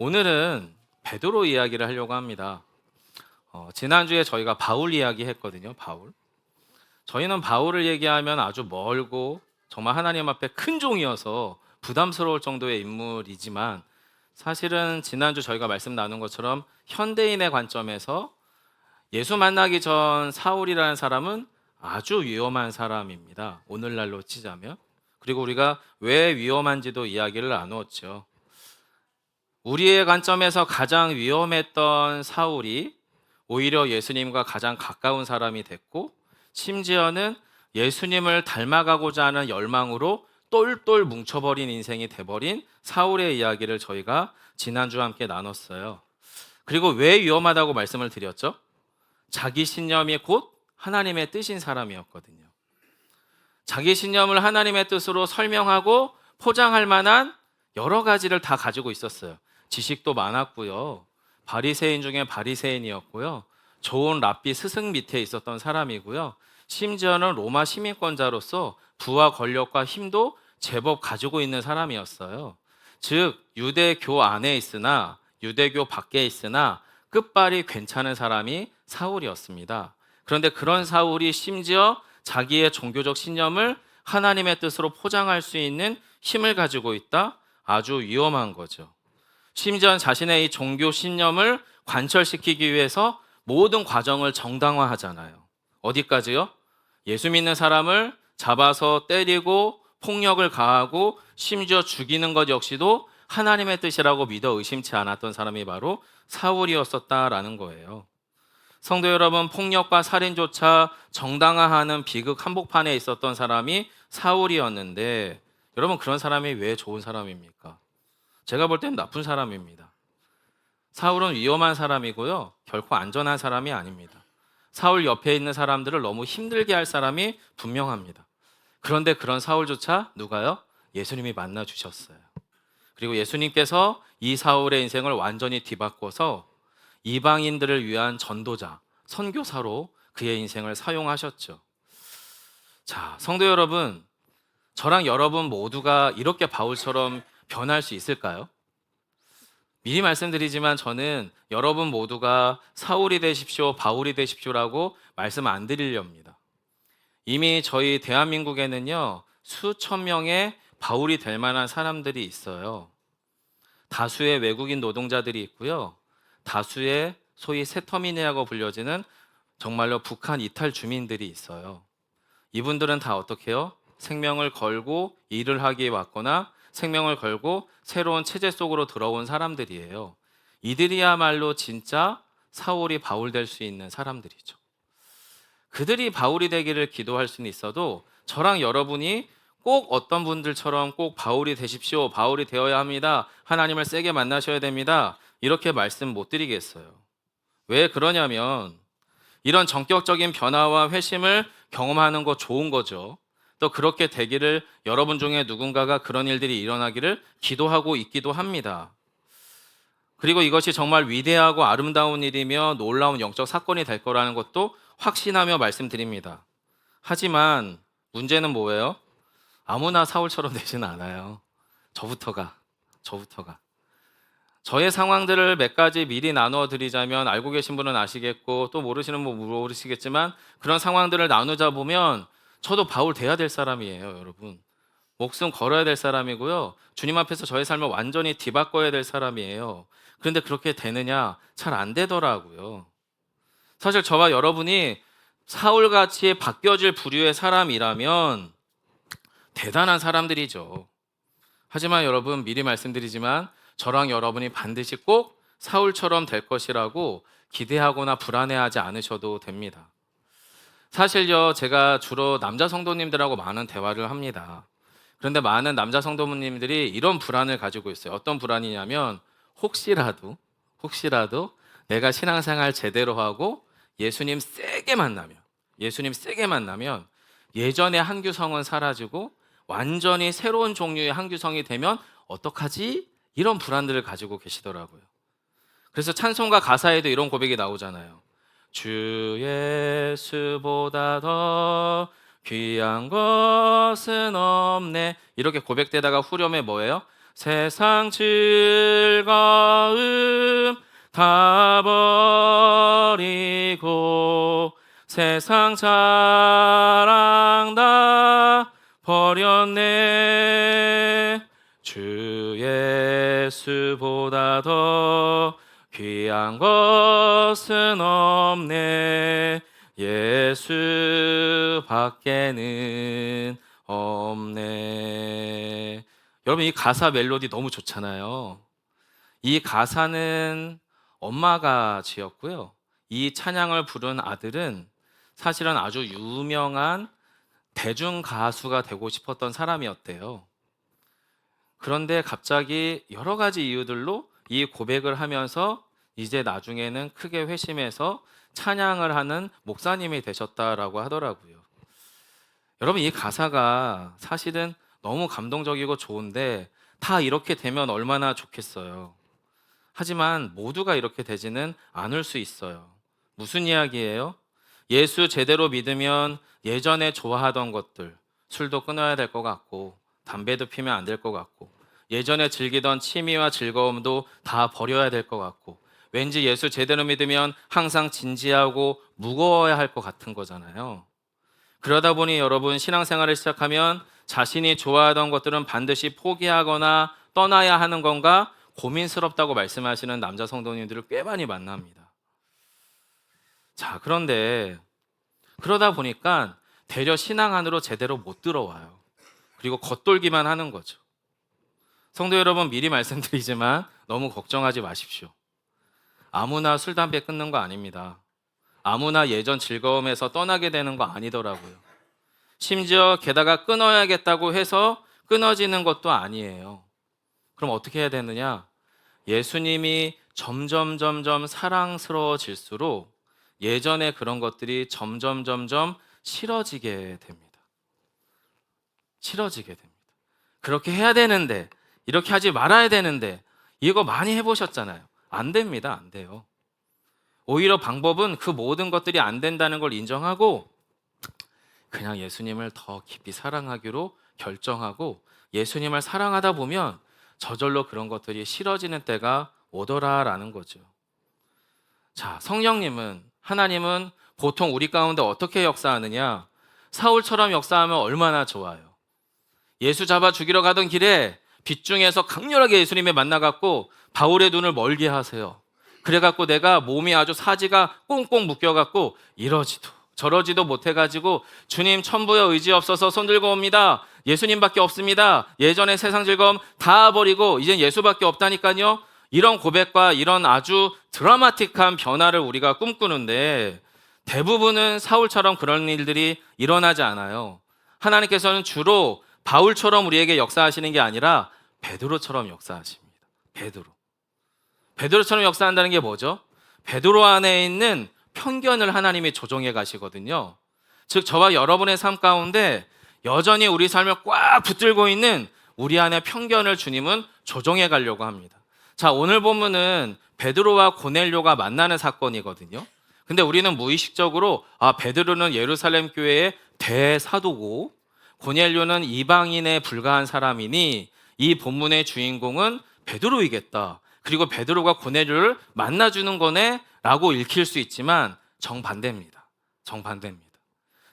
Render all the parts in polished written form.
오늘은 베드로 이야기를 하려고 합니다. 지난주에 저희가 바울 이야기 했거든요. 바울. 저희는 바울을 얘기하면 아주 멀고 정말 하나님 앞에 큰 종이어서 부담스러울 정도의 인물이지만, 사실은 지난주 저희가 말씀 나눈 것처럼 현대인의 관점에서 예수 만나기 전 사울이라는 사람은 아주 위험한 사람입니다. 오늘날로 치자면. 그리고 우리가 왜 위험한지도 이야기를 나누었죠. 우리의 관점에서 가장 위험했던 사울이 오히려 예수님과 가장 가까운 사람이 됐고, 심지어는 예수님을 닮아가고자 하는 열망으로 똘똘 뭉쳐버린 인생이 돼버린 사울의 이야기를 저희가 지난주와 함께 나눴어요. 그리고 왜 위험하다고 말씀을 드렸죠? 자기 신념이 곧 하나님의 뜻인 사람이었거든요. 자기 신념을 하나님의 뜻으로 설명하고 포장할 만한 여러 가지를 다 가지고 있었어요. 지식도 많았고요. 바리새인 중에 바리새인이었고요. 좋은 랍비 스승 밑에 있었던 사람이고요. 심지어는 로마 시민권자로서 부와 권력과 힘도 제법 가지고 있는 사람이었어요. 즉 유대교 안에 있으나 유대교 밖에 있으나 끝발이 괜찮은 사람이 사울이었습니다. 그런데 그런 사울이 심지어 자기의 종교적 신념을 하나님의 뜻으로 포장할 수 있는 힘을 가지고 있다? 아주 위험한 거죠. 심지어 자신의 이 종교 신념을 관철시키기 위해서 모든 과정을 정당화하잖아요. 어디까지요? 예수 믿는 사람을 잡아서 때리고 폭력을 가하고 심지어 죽이는 것 역시도 하나님의 뜻이라고 믿어 의심치 않았던 사람이 바로 사울이었었다라는 거예요. 성도 여러분, 폭력과 살인조차 정당화하는 비극 한복판에 있었던 사람이 사울이었는데, 여러분 그런 사람이 왜 좋은 사람입니까? 제가 볼 땐 나쁜 사람입니다. 사울은 위험한 사람이고요. 결코 안전한 사람이 아닙니다. 사울 옆에 있는 사람들을 너무 힘들게 할 사람이 분명합니다. 그런데 그런 사울조차 누가요? 예수님이 만나 주셨어요. 그리고 예수님께서 이 사울의 인생을 완전히 뒤바꿔서 이방인들을 위한 전도자, 선교사로 그의 인생을 사용하셨죠. 자, 성도 여러분, 저랑 여러분 모두가 이렇게 바울처럼 변할 수 있을까요? 미리 말씀드리지만 저는 여러분 모두가 사울이 되십시오, 바울이 되십시오라고 말씀 안 드리렵니다. 이미 저희 대한민국에는요, 수천 명의 바울이 될 만한 사람들이 있어요. 다수의 외국인 노동자들이 있고요. 다수의 소위 세터민이라고 불려지는 정말로 북한 이탈 주민들이 있어요. 이분들은 다 어떻게 해요? 생명을 걸고 일을 하기에 왔거나 생명을 걸고 새로운 체제 속으로 들어온 사람들이에요. 이들이야말로 진짜 사울이 바울 될 수 있는 사람들이죠. 그들이 바울이 되기를 기도할 수는 있어도 저랑 여러분이 꼭 어떤 분들처럼 꼭 바울이 되십시오, 바울이 되어야 합니다, 하나님을 세게 만나셔야 됩니다, 이렇게 말씀 못 드리겠어요. 왜 그러냐면 이런 전격적인 변화와 회심을 경험하는 거 좋은 거죠. 또 그렇게 되기를 여러분 중에 누군가가 그런 일들이 일어나기를 기도하고 있기도 합니다. 그리고 이것이 정말 위대하고 아름다운 일이며 놀라운 영적 사건이 될 거라는 것도 확신하며 말씀드립니다. 하지만 문제는 뭐예요? 아무나 사울처럼 되지는 않아요. 저부터가. 저의 상황들을 몇 가지 미리 나누어 드리자면, 알고 계신 분은 아시겠고 또 모르시는 분 모르시겠지만, 그런 상황들을 나누자 보면 저도 바울 돼야 될 사람이에요, 여러분. 목숨 걸어야 될 사람이고요. 주님 앞에서 저의 삶을 완전히 뒤바꿔야 될 사람이에요. 그런데 그렇게 되느냐? 잘 안 되더라고요. 사실 저와 여러분이 사울같이 바뀌어질 부류의 사람이라면 대단한 사람들이죠. 하지만 여러분, 미리 말씀드리지만 저랑 여러분이 반드시 꼭 사울처럼 될 것이라고 기대하거나 불안해하지 않으셔도 됩니다. 사실요, 제가 주로 남자 성도님들하고 많은 대화를 합니다. 그런데 많은 남자 성도님들이 이런 불안을 가지고 있어요. 어떤 불안이냐면, 혹시라도 내가 신앙생활 제대로 하고 예수님 세게 만나면 예전의 한규성은 사라지고 완전히 새로운 종류의 한규성이 되면 어떡하지? 이런 불안들을 가지고 계시더라고요. 그래서 찬송가 가사에도 이런 고백이 나오잖아요. 주 예수보다 더 귀한 것은 없네. 이렇게 고백되다가 후렴에 뭐예요? 세상 즐거움 다 버리고 세상 자랑 다 버렸네. 주 예수보다 더 귀한 것은 없네. 예수 밖에는 없네. 여러분, 이 가사 멜로디 너무 좋잖아요. 이 가사는 엄마가 지었고요. 이 찬양을 부른 아들은 사실은 아주 유명한 대중 가수가 되고 싶었던 사람이었대요. 그런데 갑자기 여러 가지 이유들로 이 고백을 하면서 이제 나중에는 크게 회심해서 찬양을 하는 목사님이 되셨다라고 하더라고요. 여러분, 이 가사가 사실은 너무 감동적이고 좋은데 다 이렇게 되면 얼마나 좋겠어요. 하지만 모두가 이렇게 되지는 않을 수 있어요. 무슨 이야기예요? 예수 제대로 믿으면 예전에 좋아하던 것들, 술도 끊어야 될 것 같고 담배도 피면 안 될 것 같고 예전에 즐기던 취미와 즐거움도 다 버려야 될 것 같고 왠지 예수 제대로 믿으면 항상 진지하고 무거워야 할 것 같은 거잖아요. 그러다 보니 여러분, 신앙생활을 시작하면 자신이 좋아하던 것들은 반드시 포기하거나 떠나야 하는 건가 고민스럽다고 말씀하시는 남자 성도님들을 꽤 많이 만납니다. 자, 그런데 그러다 보니까 되려 신앙 안으로 제대로 못 들어와요. 그리고 겉돌기만 하는 거죠. 성도 여러분, 미리 말씀드리지만 너무 걱정하지 마십시오. 아무나 술, 담배 끊는 거 아닙니다. 아무나 예전 즐거움에서 떠나게 되는 거 아니더라고요. 심지어 게다가 끊어야겠다고 해서 끊어지는 것도 아니에요. 그럼 어떻게 해야 되느냐? 예수님이 점점 사랑스러워질수록 예전에 그런 것들이 점점 싫어지게 됩니다. 싫어지게 됩니다. 그렇게 해야 되는데, 이렇게 하지 말아야 되는데, 이거 많이 해보셨잖아요. 안 됩니다. 안 돼요. 오히려 방법은 그 모든 것들이 안 된다는 걸 인정하고 그냥 예수님을 더 깊이 사랑하기로 결정하고 예수님을 사랑하다 보면 저절로 그런 것들이 싫어지는 때가 오더라라는 거죠. 자, 성령님은, 하나님은 보통 우리 가운데 어떻게 역사하느냐? 사울처럼 역사하면 얼마나 좋아요. 예수 잡아 죽이러 가던 길에 빛중에서 강렬하게 예수님을 만나갖고 바울의 눈을 멀게 하세요. 그래갖고 내가 몸이 아주 사지가 꽁꽁 묶여갖고 이러지도 저러지도 못해가지고 주님, 천부여 의지 없어서 손들고 옵니다. 예수님밖에 없습니다. 예전의 세상 즐거움 다 버리고 이젠 예수밖에 없다니까요. 이런 고백과 이런 아주 드라마틱한 변화를 우리가 꿈꾸는데 대부분은 사울처럼 그런 일들이 일어나지 않아요. 하나님께서는 주로 바울처럼 우리에게 역사하시는 게 아니라 베드로처럼 역사하십니다. 베드로처럼 역사한다는 게 뭐죠? 베드로 안에 있는 편견을 하나님이 조정해 가시거든요. 즉 저와 여러분의 삶 가운데 여전히 우리 삶을 꽉 붙들고 있는 우리 안의 편견을 주님은 조정해 가려고 합니다. 자, 오늘 본문은 베드로와 고넬료가 만나는 사건이거든요. 근데 우리는 무의식적으로 베드로는 예루살렘 교회의 대사도고 고넬료는 이방인에 불과한 사람이니 이 본문의 주인공은 베드로이겠다. 그리고 베드로가 고넬료를 만나주는 거네 라고 읽힐 수 있지만 정반대입니다.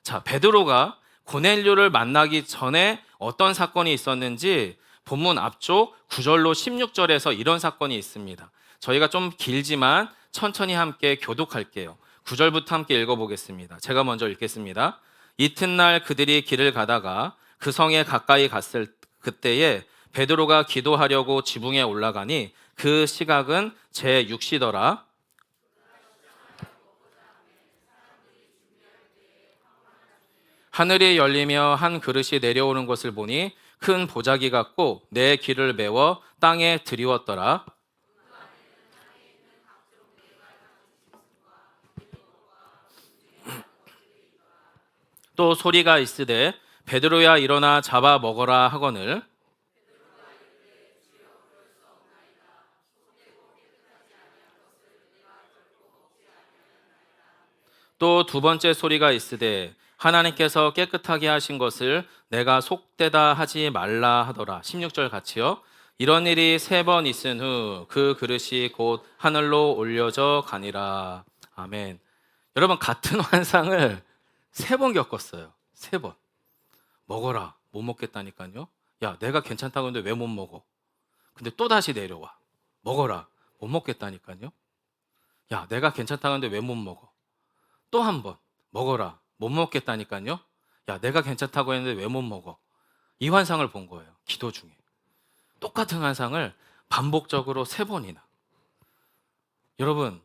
자, 베드로가 고넬료를 만나기 전에 어떤 사건이 있었는지 본문 앞쪽 9절로 16절에서 이런 사건이 있습니다. 저희가 좀 길지만 천천히 함께 교독할게요. 9절부터 함께 읽어보겠습니다. 제가 먼저 읽겠습니다. 이튿날 그들이 길을 가다가 그 성에 가까이 갔을 그때에 베드로가 기도하려고 지붕에 올라가니 그 시각은 제6시더라. 하늘이 열리며 한 그릇이 내려오는 것을 보니 큰 보자기 같고 내 귀를 메워 땅에 드리웠더라. 또 소리가 있으되 베드로야 일어나 잡아 먹어라 하거늘. 또 두 번째 소리가 있으되 하나님께서 깨끗하게 하신 것을 내가 속되다 하지 말라 하더라. 16절 같이요. 이런 일이 3번 있은 후 그 그릇이 곧 하늘로 올려져 가니라. 아멘. 여러분, 같은 환상을 3번 겪었어요. 3번. 먹어라. 못 먹겠다니까요. 야, 내가 괜찮다고 했는데 왜 못 먹어? 근데 또 다시 내려와. 먹어라. 못 먹겠다니까요. 야, 내가 괜찮다고 했는데 왜 못 먹어? 또 한 번. 먹어라. 못 먹겠다니까요. 야, 내가 괜찮다고 했는데 왜 못 먹어? 이 환상을 본 거예요. 기도 중에. 똑같은 환상을 반복적으로 3번이나. 여러분,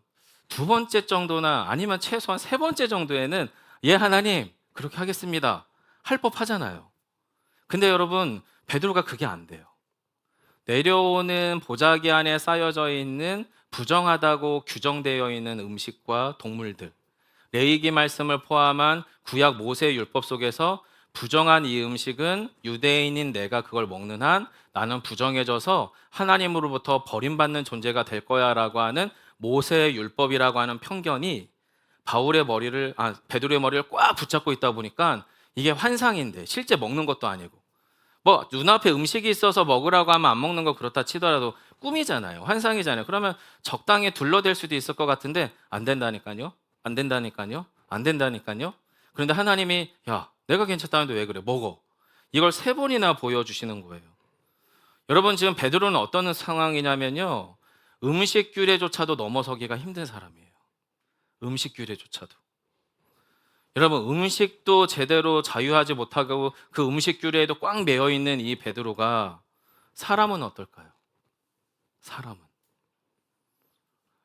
2번째 정도나 아니면 최소한 3번째 정도에는 예, 하나님, 그렇게 하겠습니다. 할 법 하잖아요. 근데 여러분, 베드로가 그게 안 돼요. 내려오는 보자기 안에 쌓여져 있는 부정하다고 규정되어 있는 음식과 동물들, 레위기 말씀을 포함한 구약 모세 율법 속에서 부정한 이 음식은 유대인인 내가 그걸 먹는 한 나는 부정해져서 하나님으로부터 버림받는 존재가 될 거야라고 하는 모세의 율법이라고 하는 편견이 베드로의 머리를 꽉 붙잡고 있다 보니까 이게 환상인데 실제 먹는 것도 아니고, 뭐 눈앞에 음식이 있어서 먹으라고 하면 안 먹는 거 그렇다 치더라도 꿈이잖아요. 환상이잖아요. 그러면 적당히 둘러댈 수도 있을 것 같은데 안 된다니까요. 안 된다니까요. 안 된다니까요. 그런데 하나님이 야, 내가 괜찮다는데 왜 그래? 먹어. 이걸 3번이나 보여주시는 거예요. 여러분, 지금 베드로는 어떤 상황이냐면요. 음식 규례조차도 넘어서기가 힘든 사람이에요. 음식 규례조차도. 여러분, 음식도 제대로 자유하지 못하고 그 음식 규례에도 꽉 매여 있는 이 베드로가 사람은 어떨까요? 사람은.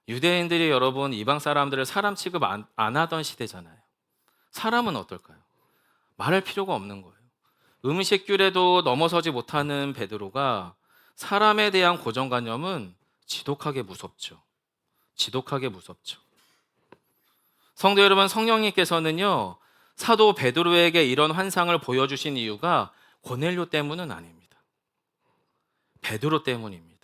유대인들이 여러분 이방 사람들을 사람 취급 안 하던 시대잖아요. 사람은 어떨까요? 말할 필요가 없는 거예요. 음식 규례도 넘어서지 못하는 베드로가 사람에 대한 고정관념은 지독하게 무섭죠. 지독하게 무섭죠. 성도 여러분, 성령님께서는요, 사도 베드로에게 이런 환상을 보여주신 이유가 고넬료 때문은 아닙니다. 베드로 때문입니다.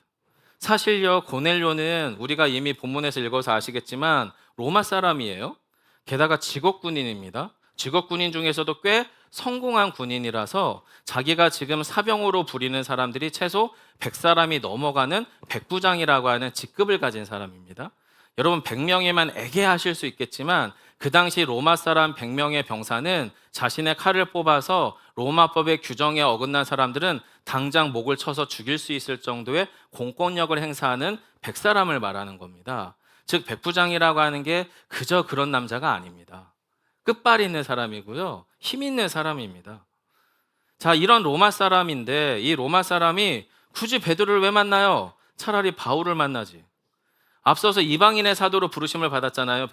사실요, 고넬료는 우리가 이미 본문에서 읽어서 아시겠지만 로마 사람이에요. 게다가 직업군인입니다. 직업군인 중에서도 꽤 성공한 군인이라서 자기가 지금 사병으로 부리는 사람들이 최소 100사람이 넘어가는 백부장이라고 하는 직급을 가진 사람입니다. 여러분, 100명이면 애개하실 수 있겠지만 그 당시 로마 사람 100명의 병사는 자신의 칼을 뽑아서 로마법의 규정에 어긋난 사람들은 당장 목을 쳐서 죽일 수 있을 정도의 공권력을 행사하는 100사람을 말하는 겁니다. 즉 백부장이라고 하는 게 그저 그런 남자가 아닙니다. 끝발 있는 사람이고요. 힘 있는 사람입니다. 자, 이런 로마 사람인데 이 로마 사람이 굳이 베드로를 왜 만나요? 차라리 바울을 만나지. 앞서서 이방인의 사도로 부르심을 받았잖아요.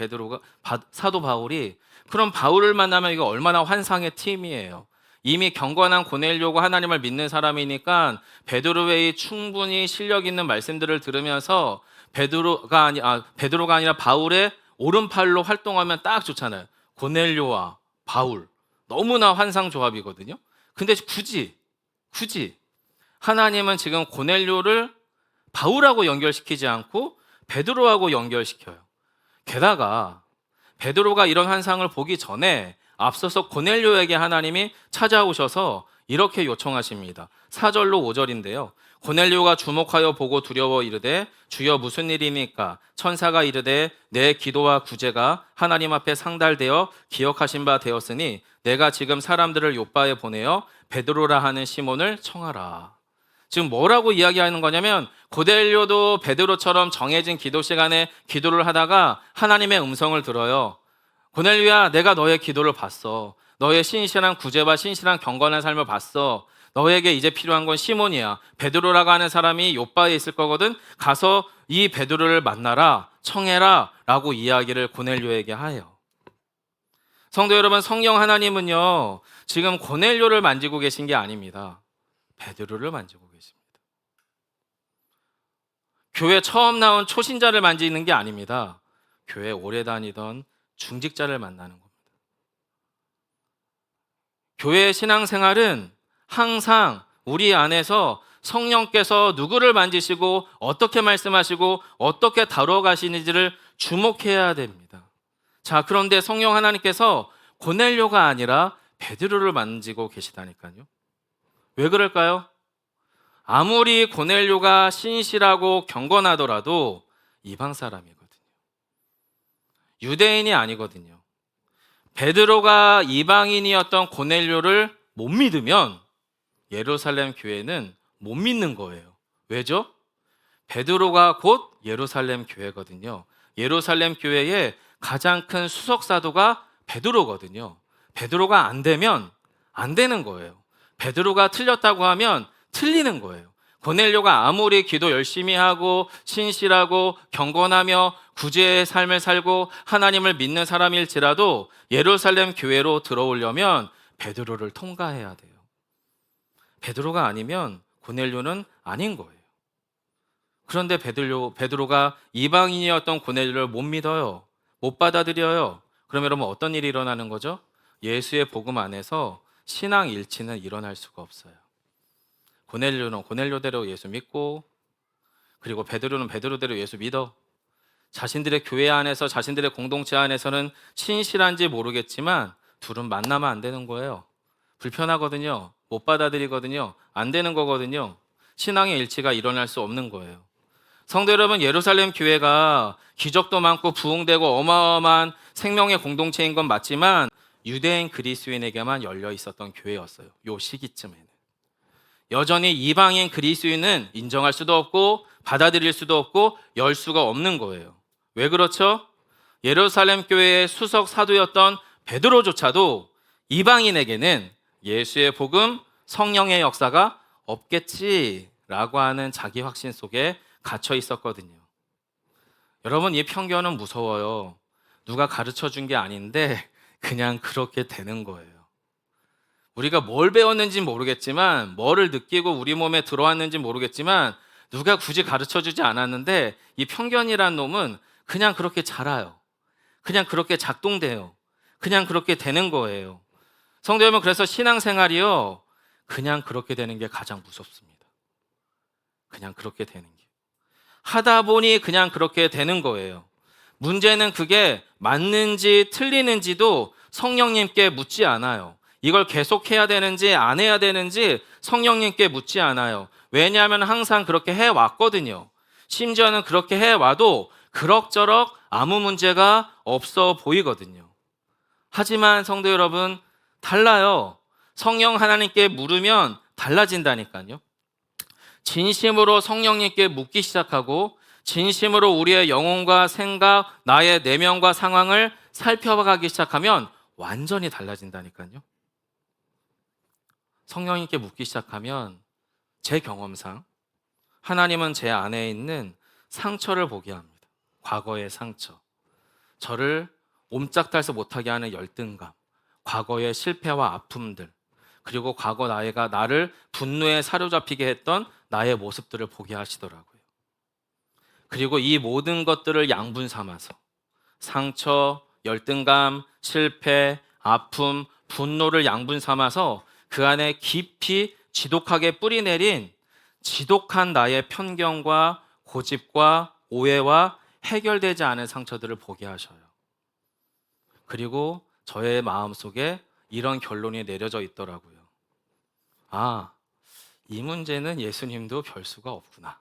사도 바울이. 그럼 바울을 만나면 이거 얼마나 환상의 팀이에요. 이미 경건한 고넬료고 하나님을 믿는 사람이니까 베드로의 충분히 실력 있는 말씀들을 들으면서 베드로가 아니라 바울의 오른팔로 활동하면 딱 좋잖아요. 고넬료와 바울. 너무나 환상 조합이거든요. 근데 굳이 하나님은 지금 고넬료를 바울하고 연결시키지 않고 베드로하고 연결시켜요. 게다가 베드로가 이런 환상을 보기 전에 앞서서 고넬료에게 하나님이 찾아오셔서 이렇게 요청하십니다. 4절로 5절인데요. 고넬료가 주목하여 보고 두려워 이르되 주여 무슨 일이니까? 천사가 이르되 내 기도와 구제가 하나님 앞에 상달되어 기억하신 바 되었으니 내가 지금 사람들을 요바에 보내어 베드로라 하는 시몬을 청하라. 지금 뭐라고 이야기하는 거냐면 고넬료도 베드로처럼 정해진 기도 시간에 기도를 하다가 하나님의 음성을 들어요. 고넬료야, 내가 너의 기도를 봤어. 너의 신실한 구제와 신실한 경건한 삶을 봤어. 너에게 이제 필요한 건 시몬이야. 베드로라고 하는 사람이 요바에 있을 거거든. 가서 이 베드로를 만나라, 청해라 라고 이야기를 고넬료에게 해요. 성도 여러분, 성령 하나님은요 지금 고넬료를 만지고 계신 게 아닙니다. 베드로를 만지고 계십니다. 교회 처음 나온 초신자를 만지는 게 아닙니다. 교회 오래 다니던 중직자를 만나는 겁니다. 교회의 신앙생활은 항상 우리 안에서 성령께서 누구를 만지시고 어떻게 말씀하시고 어떻게 다뤄가시는지를 주목해야 됩니다. 자, 그런데 성령 하나님께서 고넬료가 아니라 베드로를 만지고 계시다니까요. 왜 그럴까요? 아무리 고넬료가 신실하고 경건하더라도 이방 사람이거든요. 유대인이 아니거든요. 베드로가 이방인이었던 고넬료를 못 믿으면 예루살렘 교회는 못 믿는 거예요. 왜죠? 베드로가 곧 예루살렘 교회거든요. 예루살렘 교회의 가장 큰 수석 사도가 베드로거든요. 베드로가 안 되면 안 되는 거예요. 베드로가 틀렸다고 하면 틀리는 거예요. 고넬료가 아무리 기도 열심히 하고 신실하고 경건하며 구제의 삶을 살고 하나님을 믿는 사람일지라도 예루살렘 교회로 들어오려면 베드로를 통과해야 돼요. 베드로가 아니면 고넬료는 아닌 거예요. 그런데 베드로가 이방인이었던 고넬료를 못 믿어요. 못 받아들여요. 그러면 여러분 어떤 일이 일어나는 거죠? 예수의 복음 안에서 신앙 일치는 일어날 수가 없어요. 고넬료는 고넬료대로 예수 믿고, 그리고 베드로는 베드로대로 예수 믿어. 자신들의 교회 안에서, 자신들의 공동체 안에서는 신실한지 모르겠지만 둘은 만나면 안 되는 거예요. 불편하거든요. 못 받아들이거든요. 안 되는 거거든요. 신앙의 일치가 일어날 수 없는 거예요. 성도 여러분, 예루살렘 교회가 기적도 많고 부흥되고 어마어마한 생명의 공동체인 건 맞지만 유대인 그리스도인에게만 열려 있었던 교회였어요. 요 시기쯤에는. 여전히 이방인 그리스도인은 인정할 수도 없고 받아들일 수도 없고 열 수가 없는 거예요. 왜 그렇죠? 예루살렘 교회의 수석 사도였던 베드로조차도 이방인에게는 예수의 복음, 성령의 역사가 없겠지라고 하는 자기 확신 속에 갇혀 있었거든요. 여러분, 이 편견은 무서워요. 누가 가르쳐 준 게 아닌데 그냥 그렇게 되는 거예요. 우리가 뭘 배웠는지 모르겠지만, 뭐를 느끼고 우리 몸에 들어왔는지 모르겠지만 누가 굳이 가르쳐 주지 않았는데 이 편견이란 놈은 그냥 그렇게 자라요. 그냥 그렇게 작동돼요. 그냥 그렇게 되는 거예요. 성도 여러분, 그래서 신앙생활이요, 그냥 그렇게 되는 게 가장 무섭습니다. 그냥 그렇게 되는 게. 하다 보니 그냥 그렇게 되는 거예요. 문제는 그게 맞는지 틀리는지도 성령님께 묻지 않아요. 이걸 계속해야 되는지 안 해야 되는지 성령님께 묻지 않아요. 왜냐하면 항상 그렇게 해왔거든요. 심지어는 그렇게 해와도 그럭저럭 아무 문제가 없어 보이거든요. 하지만 성도 여러분, 달라요. 성령 하나님께 물으면 달라진다니까요. 진심으로 성령님께 묻기 시작하고 진심으로 우리의 영혼과 생각, 나의 내면과 상황을 살펴가기 시작하면 완전히 달라진다니까요. 성령님께 묻기 시작하면 제 경험상 하나님은 제 안에 있는 상처를 보게 합니다. 과거의 상처, 저를 옴짝달싹 못하게 하는 열등감, 과거의 실패와 아픔들, 그리고 과거 나를 분노에 사로잡히게 했던 나의 모습들을 보게 하시더라고요. 그리고 이 모든 것들을 양분 삼아서 상처, 열등감, 실패, 아픔, 분노를 양분 삼아서 그 안에 깊이 지독하게 뿌리내린 지독한 나의 편견과 고집과 오해와 해결되지 않은 상처들을 보게 하셔요. 그리고 저의 마음속에 이런 결론이 내려져 있더라고요. 아, 이 문제는 예수님도 별 수가 없구나.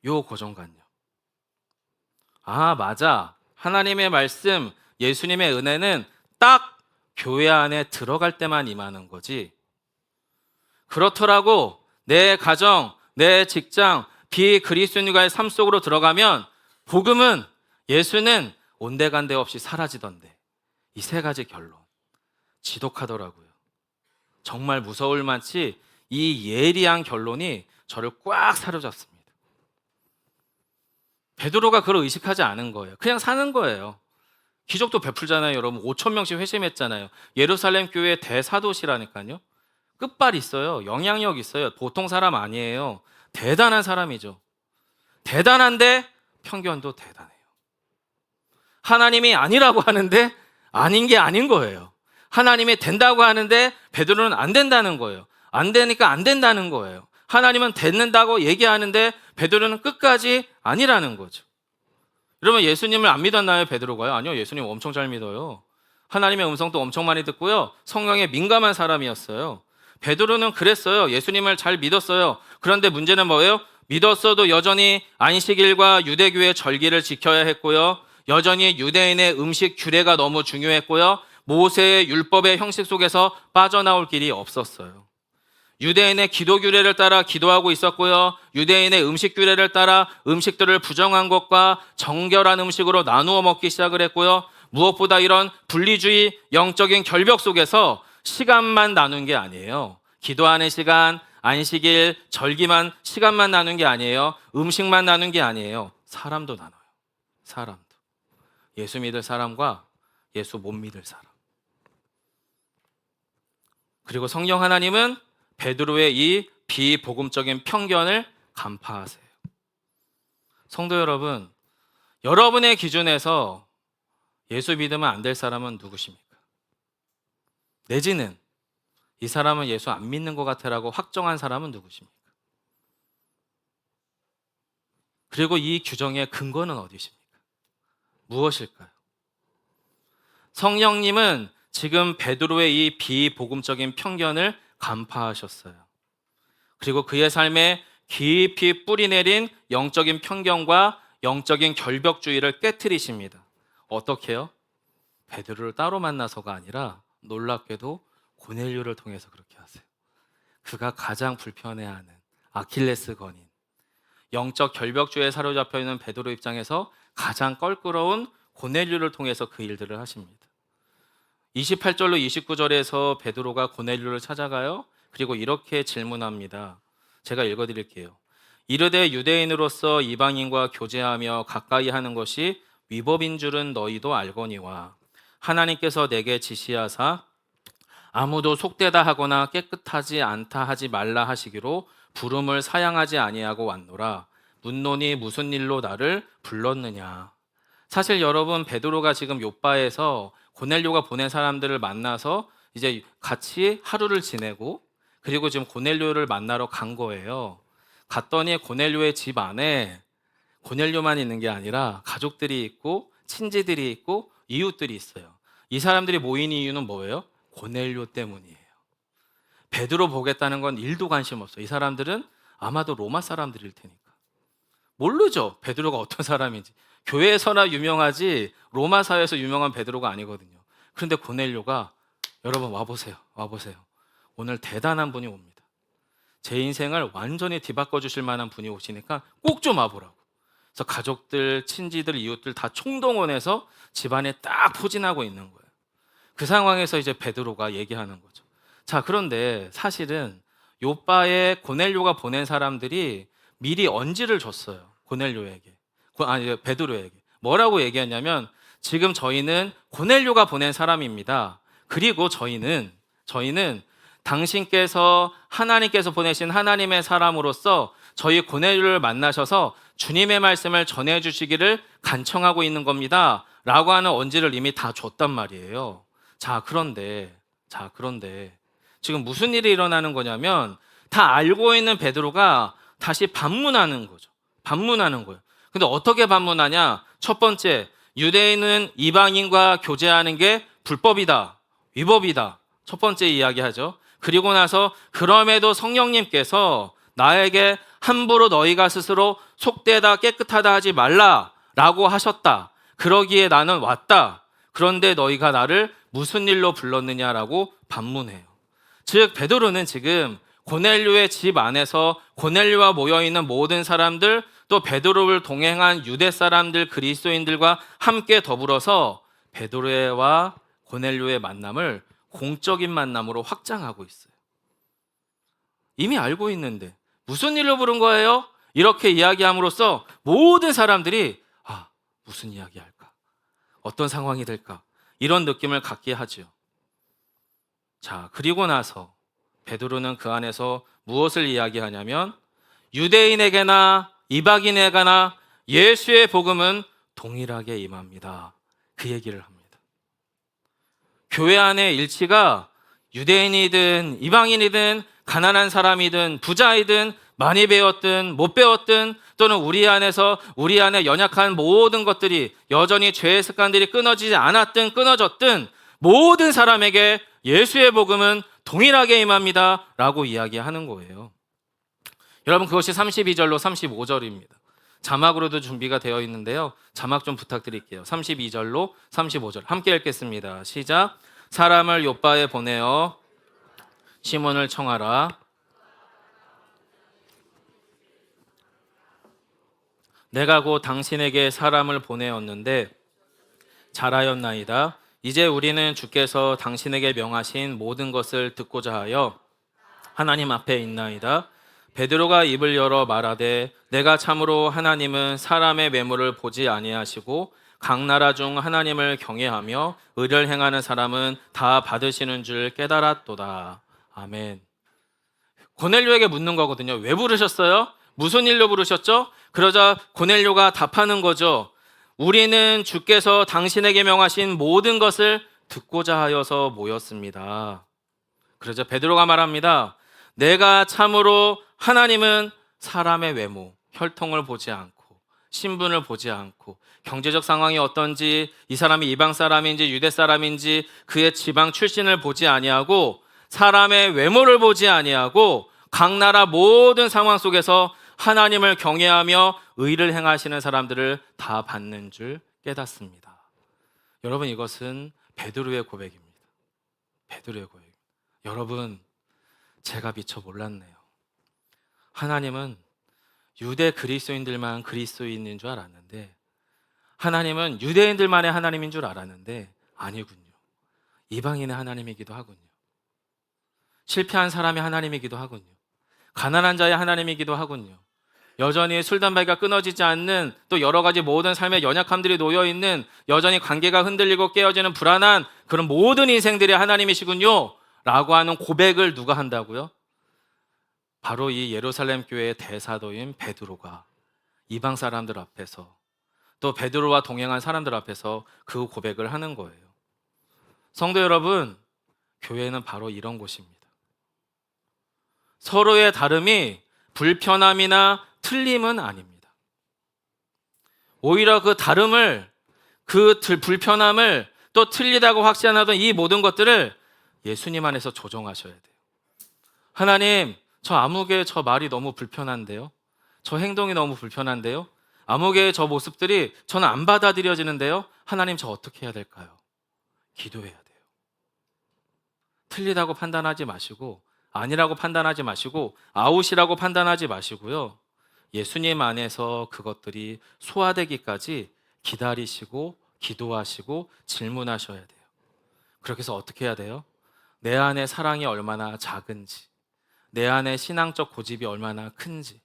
요 고정관념. 아, 맞아. 하나님의 말씀, 예수님의 은혜는 딱 교회 안에 들어갈 때만 임하는 거지. 그렇더라고. 내 가정, 내 직장, 비그리스도인과의 삶 속으로 들어가면 복음은, 예수는 온데간데 없이 사라지던데. 이 세 가지 결론. 지독하더라고요. 정말 무서울 만치 이 예리한 결론이 저를 꽉 사로잡습니다. 베드로가 그걸 의식하지 않은 거예요. 그냥 사는 거예요. 기적도 베풀잖아요. 여러분 5,000명씩 회심했잖아요. 예루살렘 교회의 대사도시라니까요. 끝발 있어요. 영향력 있어요. 보통 사람 아니에요. 대단한 사람이죠. 대단한데 편견도 대단해요. 하나님이 아니라고 하는데 아닌 게 아닌 거예요. 하나님이 된다고 하는데 베드로는 안 된다는 거예요. 안 되니까 안 된다는 거예요. 하나님은 된다고 얘기하는데 베드로는 끝까지 아니라는 거죠. 여러분, 예수님을 안 믿었나요, 베드로가요? 아니요, 예수님 엄청 잘 믿어요. 하나님의 음성도 엄청 많이 듣고요. 성령에 민감한 사람이었어요. 베드로는 그랬어요. 예수님을 잘 믿었어요. 그런데 문제는 뭐예요? 믿었어도 여전히 안식일과 유대교의 절기를 지켜야 했고요. 여전히 유대인의 음식 규례가 너무 중요했고요. 모세의 율법의 형식 속에서 빠져나올 길이 없었어요. 유대인의 기도 규례를 따라 기도하고 있었고요. 유대인의 음식 규례를 따라 음식들을 부정한 것과 정결한 음식으로 나누어 먹기 시작을 했고요. 무엇보다 이런 분리주의, 영적인 결벽 속에서 시간만 나눈 게 아니에요. 기도하는 시간, 안식일, 절기만, 시간만 나눈 게 아니에요. 음식만 나눈 게 아니에요. 사람도 나눠요. 사람도. 예수 믿을 사람과 예수 못 믿을 사람. 그리고 성령 하나님은 베드로의 이 비복음적인 편견을 간파하세요. 성도 여러분, 여러분의 기준에서 예수 믿으면 안 될 사람은 누구십니까? 내지는 이 사람은 예수 안 믿는 것 같아라고 확정한 사람은 누구십니까? 그리고 이 규정의 근거는 어디십니까? 무엇일까요? 성령님은 지금 베드로의 이 비복음적인 편견을 간파하셨어요. 그리고 그의 삶에 깊이 뿌리내린 영적인 편견과 영적인 결벽주의를 깨트리십니다. 어떻게요? 베드로를 따로 만나서가 아니라 놀랍게도 고넬료를 통해서 그렇게 하세요. 그가 가장 불편해하는 아킬레스 건인, 영적 결벽주의에 사로잡혀 있는 베드로 입장에서 가장 껄끄러운 고넬료를 통해서 그 일들을 하십니다. 28절로 29절에서 베드로가 고넬료를 찾아가요. 그리고 이렇게 질문합니다. 제가 읽어드릴게요. 이르되 유대인으로서 이방인과 교제하며 가까이 하는 것이 위법인 줄은 너희도 알거니와 하나님께서 내게 지시하사 아무도 속되다 하거나 깨끗하지 않다 하지 말라 하시기로 부름을 사양하지 아니하고 왔노라. 묻노니 무슨 일로 나를 불렀느냐. 사실 여러분, 베드로가 지금 욥바에서 고넬료가 보낸 사람들을 만나서 이제 같이 하루를 지내고 그리고 지금 고넬료를 만나러 간 거예요. 갔더니 고넬료의 집 안에 고넬료만 있는 게 아니라 가족들이 있고 친지들이 있고 이웃들이 있어요. 이 사람들이 모인 이유는 뭐예요? 고넬료 때문이에요. 베드로 보겠다는 건 일도 관심 없어요. 이 사람들은 아마도 로마 사람들일 테니까. 모르죠, 베드로가 어떤 사람인지. 교회에서나 유명하지 로마 사회에서 유명한 베드로가 아니거든요. 그런데 고넬료가 여러분 와보세요. 오늘 대단한 분이 옵니다. 제 인생을 완전히 뒤바꿔 주실 만한 분이 오시니까 꼭 좀 와보라고. 그래서 가족들, 친지들, 이웃들 다 총동원해서 집안에 딱 포진하고 있는 거예요. 그 상황에서 이제 베드로가 얘기하는 거죠. 자, 그런데 사실은 욥바에 고넬료가 보낸 사람들이 미리 언지를 줬어요. 고넬료에게. 베드로에게. 뭐라고 얘기했냐면 지금 저희는 고넬료가 보낸 사람입니다. 그리고 저희는 당신께서 하나님께서 보내신 하나님의 사람으로서 저희 고넬료를 만나셔서 주님의 말씀을 전해주시기를 간청하고 있는 겁니다. 라고 하는 언지를 이미 다 줬단 말이에요. 자, 그런데 지금 무슨 일이 일어나는 거냐면 다 알고 있는 베드로가 다시 반문하는 거죠. 반문하는 거예요. 근데 어떻게 반문하냐? 첫 번째, 유대인은 이방인과 교제하는 게 불법이다, 위법이다. 첫 번째 이야기하죠. 그리고 나서 그럼에도 성령님께서 나에게 함부로 너희가 스스로 속되다 깨끗하다 하지 말라라고 하셨다. 그러기에 나는 왔다. 그런데 너희가 나를 무슨 일로 불렀느냐라고 반문해요. 즉 베드로는 지금 고넬료의 집 안에서 고넬료와 모여있는 모든 사람들, 또 베드로를 동행한 유대 사람들, 그리스도인들과 함께 더불어서 베드로와 고넬료의 만남을 공적인 만남으로 확장하고 있어요. 이미 알고 있는데 무슨 일로 부른 거예요? 이렇게 이야기함으로써 모든 사람들이 무슨 이야기 할까? 어떤 상황이 될까? 이런 느낌을 갖게 하죠. 자, 그리고 나서 베드로는 그 안에서 무엇을 이야기하냐면 유대인에게나 이방인에게나 예수의 복음은 동일하게 임합니다. 그 얘기를 합니다. 교회 안의 일치가 유대인이든 이방인이든 가난한 사람이든 부자이든 많이 배웠든 못 배웠든 또는 우리 안에 연약한 모든 것들이 여전히 죄의 습관들이 끊어지지 않았든 끊어졌든 모든 사람에게 예수의 복음은 동일하게 임합니다 라고 이야기하는 거예요. 여러분, 그것이 32절로 35절입니다. 자막으로도 준비가 되어 있는데요, 자막 좀 부탁드릴게요. 32절로 35절 함께 읽겠습니다. 시작. 사람을 요바에 보내어 시몬을 청하라. 내가 곧 당신에게 사람을 보내었는데 잘하였나이다. 이제 우리는 주께서 당신에게 명하신 모든 것을 듣고자 하여 하나님 앞에 있나이다. 베드로가 입을 열어 말하되 내가 참으로 하나님은 사람의 외모를 보지 아니하시고 각 나라 중 하나님을 경외하며 의를 행하는 사람은 다 받으시는 줄 깨달았도다. 아멘. 고넬료에게 묻는 거거든요. 왜 부르셨어요? 무슨 일로 부르셨죠? 그러자 고넬료가 답하는 거죠. 우리는 주께서 당신에게 명하신 모든 것을 듣고자 하여서 모였습니다. 그러자 베드로가 말합니다. 내가 참으로 하나님은 사람의 외모, 혈통을 보지 않고 신분을 보지 않고 경제적 상황이 어떤지, 이 사람이 이방 사람인지 유대 사람인지 그의 지방 출신을 보지 아니하고 사람의 외모를 보지 아니하고 각 나라 모든 상황 속에서 하나님을 경외하며 의를 행하시는 사람들을 다 받는 줄 깨닫습니다. 여러분, 이것은 베드로의 고백입니다. 베드로의 고백. 여러분, 제가 미처 몰랐네요. 하나님은 유대 그리스도인들만 그리스도인인 줄 알았는데, 하나님은 유대인들만의 하나님인 줄 알았는데 아니군요. 이방인의 하나님이기도 하군요. 실패한 사람의 하나님이기도 하군요. 가난한 자의 하나님이기도 하군요. 여전히 술, 담배가 끊어지지 않는, 또 여러 가지 모든 삶의 연약함들이 놓여있는, 여전히 관계가 흔들리고 깨어지는 불안한 그런 모든 인생들의 하나님이시군요 라고 하는 고백을 누가 한다고요? 바로 이 예루살렘 교회의 대사도인 베드로가 이방 사람들 앞에서, 또 베드로와 동행한 사람들 앞에서 그 고백을 하는 거예요. 성도 여러분, 교회는 바로 이런 곳입니다. 서로의 다름이 불편함이나 틀림은 아닙니다. 오히려 그 다름을, 그 불편함을, 또 틀리다고 확신하던 이 모든 것들을 예수님 안에서 조정하셔야 돼요. 하나님, 저 아무개 저 말이 너무 불편한데요, 저 행동이 너무 불편한데요, 아무개의 저 모습들이 저는 안 받아들여지는데요, 하나님 저 어떻게 해야 될까요? 기도해야 돼요. 틀리다고 판단하지 마시고, 아니라고 판단하지 마시고, 아웃이라고 판단하지 마시고요, 예수님 안에서 그것들이 소화되기까지 기다리시고 기도하시고 질문하셔야 돼요. 그렇게 해서 어떻게 해야 돼요? 내 안에 사랑이 얼마나 작은지, 내 안에 신앙적 고집이 얼마나 큰지,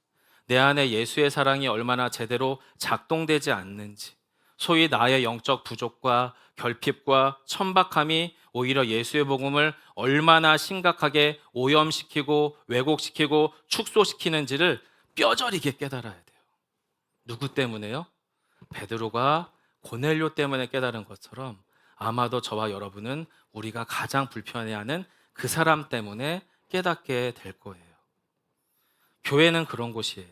내 안에 예수의 사랑이 얼마나 제대로 작동되지 않는지, 소위 나의 영적 부족과 결핍과 천박함이 오히려 예수의 복음을 얼마나 심각하게 오염시키고 왜곡시키고 축소시키는지를 뼈저리게 깨달아야 돼요. 누구 때문에요? 베드로가 고넬료 때문에 깨달은 것처럼 아마도 저와 여러분은 우리가 가장 불편해하는 그 사람 때문에 깨닫게 될 거예요. 교회는 그런 곳이에요.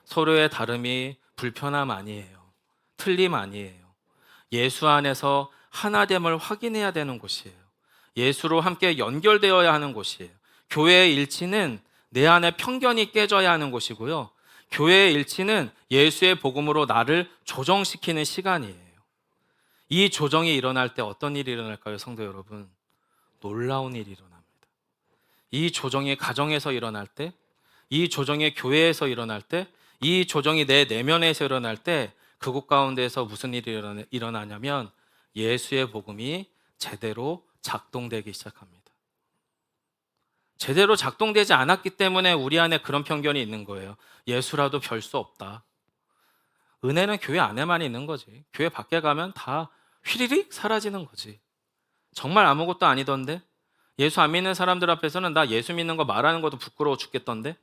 서로의 다름이 불편함 아니에요. 틀림 아니에요. 예수 안에서 하나됨을 확인해야 되는 곳이에요. 예수로 함께 연결되어야 하는 곳이에요. 교회의 일치는 내 안에 편견이 깨져야 하는 곳이고요, 교회의 일치는 예수의 복음으로 나를 조정시키는 시간이에요. 이 조정이 일어날 때 어떤 일이 일어날까요, 성도 여러분? 놀라운 일이 일어납니다. 이 조정이 가정에서 일어날 때, 이 조정이 교회에서 일어날 때, 이 조정이 내 내면에서 일어날 때, 그곳 가운데에서 무슨 일이 일어나냐면 예수의 복음이 제대로 작동되기 시작합니다. 제대로 작동되지 않았기 때문에 우리 안에 그런 편견이 있는 거예요. 예수라도 별 수 없다. 은혜는 교회 안에만 있는 거지. 교회 밖에 가면 다 휘리릭 사라지는 거지. 정말 아무것도 아니던데? 예수 안 믿는 사람들 앞에서는 나 예수 믿는 거 말하는 것도 부끄러워 죽겠던데?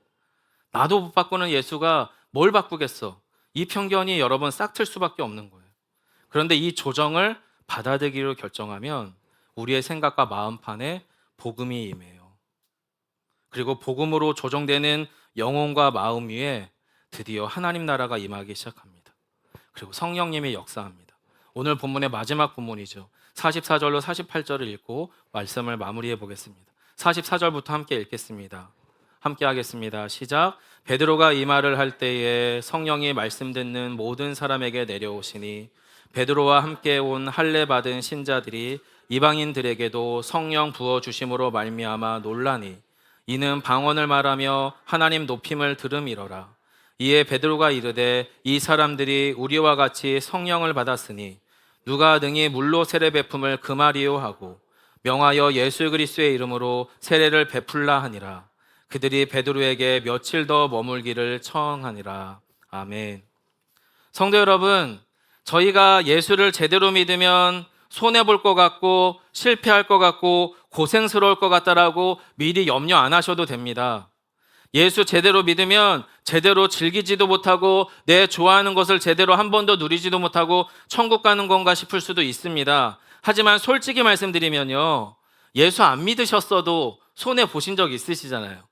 나도 못 바꾸는 예수가 뭘 바꾸겠어? 이 편견이 여러 번 싹틀 수밖에 없는 거예요. 그런데 이 조정을 받아들이기로 결정하면 우리의 생각과 마음판에 복음이 임해요. 그리고 복음으로 조정되는 영혼과 마음 위에 드디어 하나님 나라가 임하기 시작합니다. 그리고 성령님이 역사합니다. 오늘 본문의 마지막 본문이죠. 44절로 48절을 읽고 말씀을 마무리해 보겠습니다. 44절부터 함께 읽겠습니다. 함께 하겠습니다. 시작. 베드로가 이 말을 할 때에 성령이 말씀 듣는 모든 사람에게 내려오시니 베드로와 함께 온 할례 받은 신자들이 이방인들에게도 성령 부어 주심으로 말미암아 놀라니 이는 방언을 말하며 하나님 높임을 들음이러라. 이에 베드로가 이르되 이 사람들이 우리와 같이 성령을 받았으니 누가 능히 물로 세례 베품을 금하리요 하고 명하여 예수 그리스도의 이름으로 세례를 베풀라 하니라. 그들이 베드로에게 며칠 더 머물기를 청하니라. 아멘. 성도 여러분, 저희가 예수를 제대로 믿으면 손해볼 것 같고 실패할 것 같고 고생스러울 것 같다라고 미리 염려 안 하셔도 됩니다. 예수 제대로 믿으면 제대로 즐기지도 못하고 내 좋아하는 것을 제대로 한 번도 누리지도 못하고 천국 가는 건가 싶을 수도 있습니다. 하지만 솔직히 말씀드리면요, 예수 안 믿으셨어도 손해 보신 적 있으시잖아요.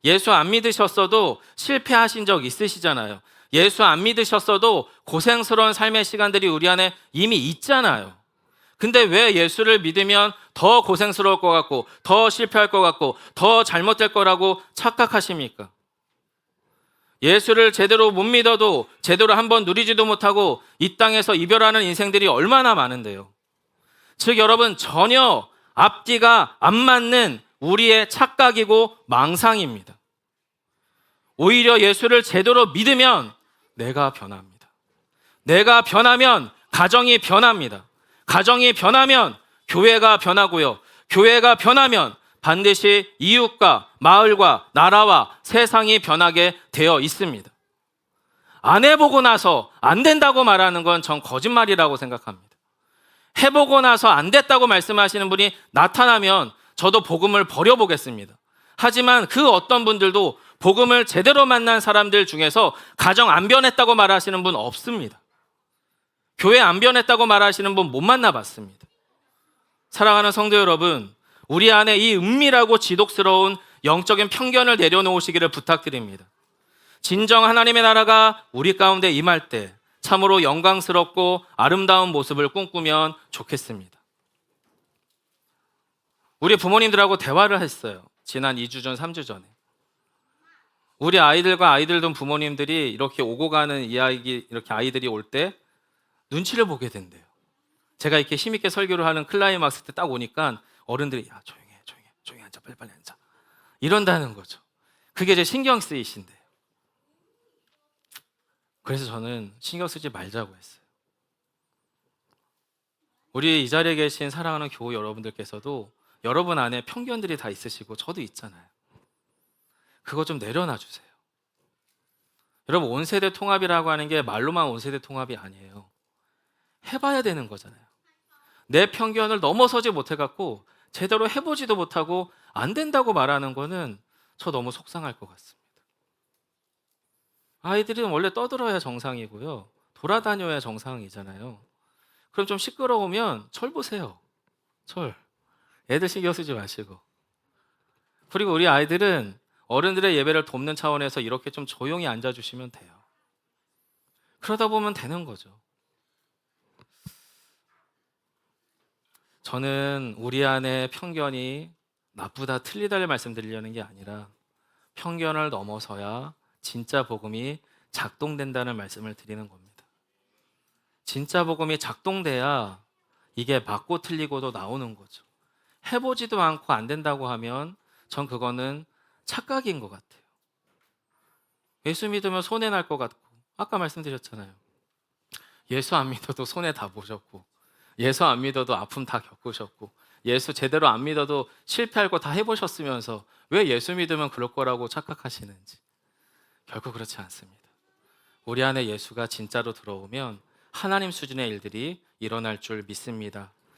예수 안 믿으셨어도 실패하신 적 있으시잖아요. 예수 안 믿으셨어도 고생스러운 삶의 시간들이 우리 안에 이미 있잖아요. 근데 왜 예수를 믿으면 더 고생스러울 것 같고 더 실패할 것 같고 더 잘못될 거라고 착각하십니까? 예수를 제대로 못 믿어도 제대로 한번 누리지도 못하고 이 땅에서 이별하는 인생들이 얼마나 많은데요. 즉 여러분, 전혀 앞뒤가 안 맞는 우리의 착각이고 망상입니다. 오히려 예수를 제대로 믿으면 내가 변합니다. 내가 변하면 가정이 변합니다. 가정이 변하면 교회가 변하고요. 교회가 변하면 반드시 이웃과 마을과 나라와 세상이 변하게 되어 있습니다. 안 해보고 나서 안 된다고 말하는 건 전 거짓말이라고 생각합니다. 해보고 나서 안 됐다고 말씀하시는 분이 나타나면 저도 복음을 버려보겠습니다. 하지만 그 어떤 분들도 복음을 제대로 만난 사람들 중에서 가정 안 변했다고 말하시는 분 없습니다. 교회 안 변했다고 말하시는 분 못 만나봤습니다. 사랑하는 성도 여러분, 우리 안에 이 은밀하고 지독스러운 영적인 편견을 내려놓으시기를 부탁드립니다. 진정 하나님의 나라가 우리 가운데 임할 때 참으로 영광스럽고 아름다운 모습을 꿈꾸면 좋겠습니다. 우리 부모님들하고 대화를 했어요. 지난 2주 전, 3주 전에. 우리 아이들과 아이들 둔 부모님들이 이렇게 오고 가는 이야기, 이렇게 아이들이 올 때 눈치를 보게 된대요. 제가 이렇게 힘있게 설교를 하는 클라이막스 때 딱 오니까 어른들이 야, 조용히 앉아, 빨리 앉아. 이런다는 거죠. 그게 제 신경 쓰이신데요. 그래서 저는 신경 쓰지 말자고 했어요. 우리 이 자리에 계신 사랑하는 교우 여러분들께서도 여러분 안에 편견들이 다 있으시고 저도 있잖아요. 그거 좀 내려놔 주세요. 여러분, 온세대 통합이라고 하는 게 말로만 온세대 통합이 아니에요. 해봐야 되는 거잖아요. 내 편견을 넘어서지 못해갖고 제대로 해보지도 못하고 안 된다고 말하는 거는 저 너무 속상할 것 같습니다. 아이들은 원래 떠들어야 정상이고요. 돌아다녀야 정상이잖아요. 그럼 좀 시끄러우면 철 보세요. 철. 애들 신경 쓰지 마시고. 그리고 우리 아이들은 어른들의 예배를 돕는 차원에서 이렇게 좀 조용히 앉아주시면 돼요. 그러다 보면 되는 거죠. 저는 우리 안에 편견이 나쁘다 틀리다를 말씀드리려는 게 아니라 편견을 넘어서야 진짜 복음이 작동된다는 말씀을 드리는 겁니다. 진짜 복음이 작동돼야 이게 맞고 틀리고도 나오는 거죠. 해보지도 않고 안 된다고 하면 전 그거는 착각인 것 같아요. 예수 믿으면 손해 날 것 같고, 아까 말씀드렸잖아요. 예수 안 믿어도 손해 다 보셨고, 예수 안 믿어도 아픔 다 겪으셨고, 예수 제대로 안 믿어도 실패할 거 다 해보셨으면서 왜 예수 믿으면 그럴 거라고 착각하시는지. 결코 그렇지 않습니다. 우리 안에 예수가 진짜로 들어오면 하나님 수준의 일들이 일어날 줄 믿습니다.